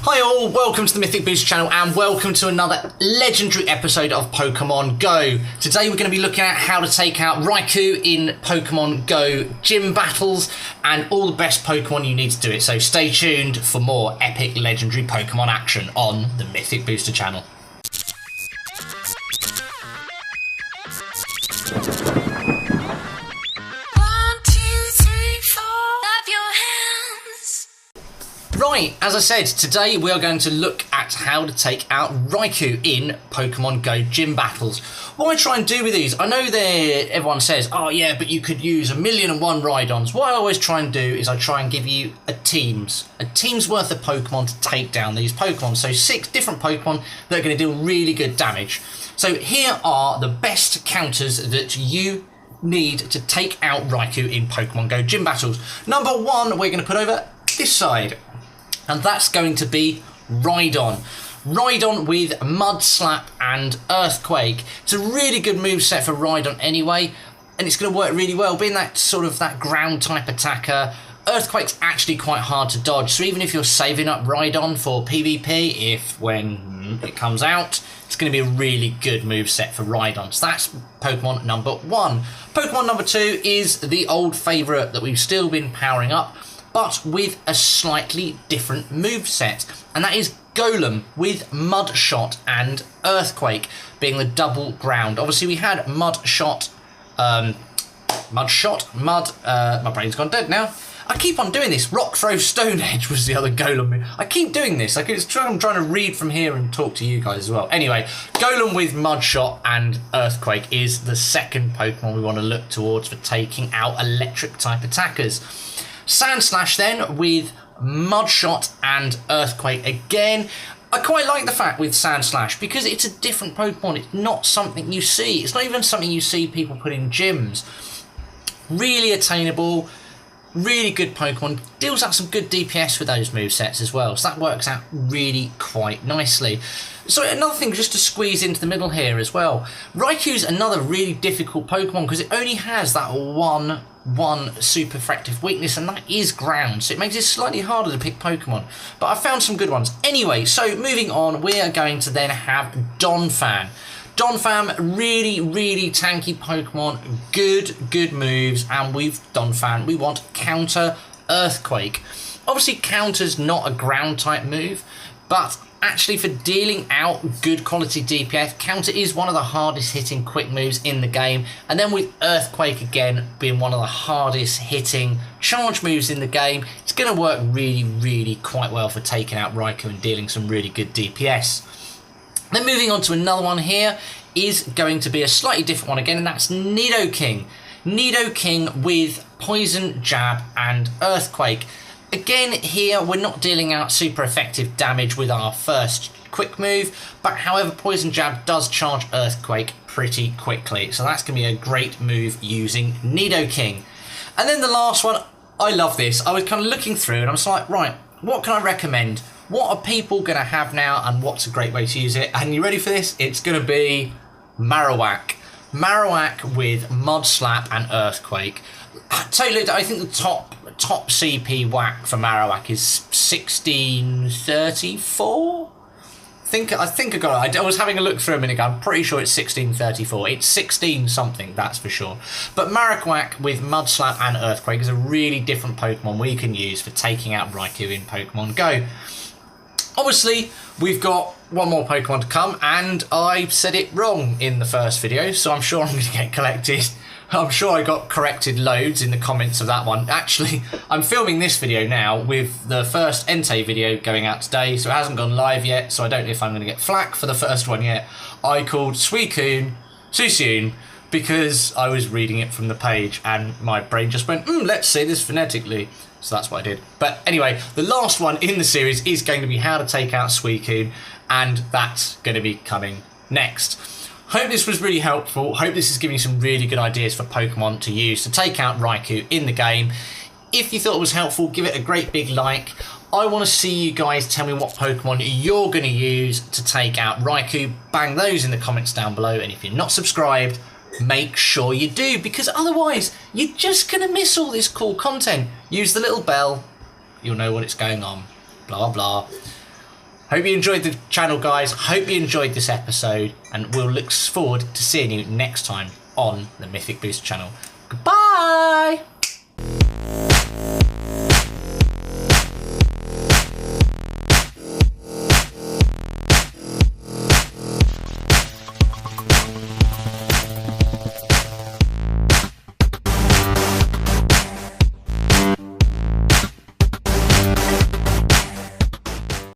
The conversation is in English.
Hi all, welcome to the Mythic Booster Channel and welcome to another legendary episode of Pokemon Go. Today we're going to be looking at how to take out Raikou in Pokemon Go gym battles and all the best Pokemon you need to do it. So stay tuned for more epic legendary Pokemon action on the Mythic Booster Channel. Right, as I said, today we are going to look at how to take out Raikou in Pokemon Go gym battles. What I try and do with these, I know everyone says, oh yeah, but you could use 1,000,001 Rhydons. What I always try and do is I try and give you a team's worth of Pokemon to take down these Pokemon. So 6 different Pokemon that are going to deal really good damage. So here are the best counters that you need to take out Raikou in Pokemon Go gym battles. Number 1, we're going to put over this side. And that's going to be Rhydon. Rhydon with Mud Slap and Earthquake. It's a really good moveset for Rhydon anyway, and it's going to work really well. Being that sort of that ground type attacker, Earthquake's actually quite hard to dodge. So even if you're saving up Rhydon for PvP, when it comes out, it's going to be a really good moveset for Rhydon. So that's Pokemon number 1. Pokemon number 2 is the old favourite that we've still been powering up, but with a slightly different moveset, and that is Gollum with Mud Shot and Earthquake being the double ground. Obviously we had my brain's gone dead now. I keep on doing this. Rock Throw Stone Edge was the other Gollum. I keep doing this. I'm trying to read from here and talk to you guys as well. Anyway, Gollum with Mud Shot and Earthquake is the second Pokemon we want to look towards for taking out electric type attackers. Sandslash then with Mud Shot and Earthquake again. I quite like the fact with Sandslash because it's a different Pokemon. It's not something you see. It's not even something you see people put in gyms. Really attainable, really good Pokemon. Deals out some good DPS with those movesets as well. So that works out really quite nicely. So another thing just to squeeze into the middle here as well. Raikou's another really difficult Pokemon because it only has that one super effective weakness, and that is ground, so it makes it slightly harder to pick Pokemon, but I found some good ones. Anyway, so moving on, we are going to then have Donphan. Donphan, really tanky Pokemon, good moves, and with Donphan we want counter Earthquake. Obviously counter's not a ground type move, but actually for dealing out good quality DPS, counter is one of the hardest hitting quick moves in the game, and then with Earthquake again being one of the hardest hitting charge moves in the game, it's going to work really quite well for taking out Raikou and dealing some really good DPS. Then moving on to another one here is going to be a slightly different one again, and that's Nidoking. Nidoking with Poison Jab and Earthquake. Again, here we're not dealing out super effective damage with our first quick move, but however, Poison Jab does charge Earthquake pretty quickly, so that's going to be a great move using Nidoking. And then the last one, I love this. I was kind of looking through and I was like, right, what can I recommend? What are people going to have now and what's a great way to use it? And you ready for this? It's going to be Marowak. Marowak with Mud Slap and Earthquake. Totally, I think the top CP whack for Marowak is 1634. I think I got it. I was having a look through a minute ago. I'm pretty sure it's 1634. It's 16 something, that's for sure. But Marowak with Mud Slap and Earthquake is a really different Pokemon we can use for taking out Raikou in Pokemon Go. Obviously, we've got one more Pokemon to come, and I said it wrong in the first video, so I'm sure I'm going to get collected. I'm sure I got corrected loads in the comments of that one. Actually, I'm filming this video now with the first Entei video going out today, so it hasn't gone live yet, so I don't know if I'm going to get flack for the first one yet. I called Suicune Suicune because I was reading it from the page and my brain just went, let's say this phonetically. So that's what I did. But anyway, the last one in the series is going to be how to take out Suicune, and that's going to be coming next. Hope this was really helpful. Hope this is giving you some really good ideas for Pokemon to use to take out Raikou in the game. If you thought it was helpful, give it a great big like. I want to see you guys tell me what Pokemon you're going to use to take out Raikou. Bang those in the comments down below. And if you're not subscribed, make sure you do, because otherwise you're just going to miss all this cool content. Use the little bell. You'll know when it's going on. Blah, blah. Hope you enjoyed the channel, guys. Hope you enjoyed this episode, and we'll look forward to seeing you next time on the Mythic Booster channel. Goodbye!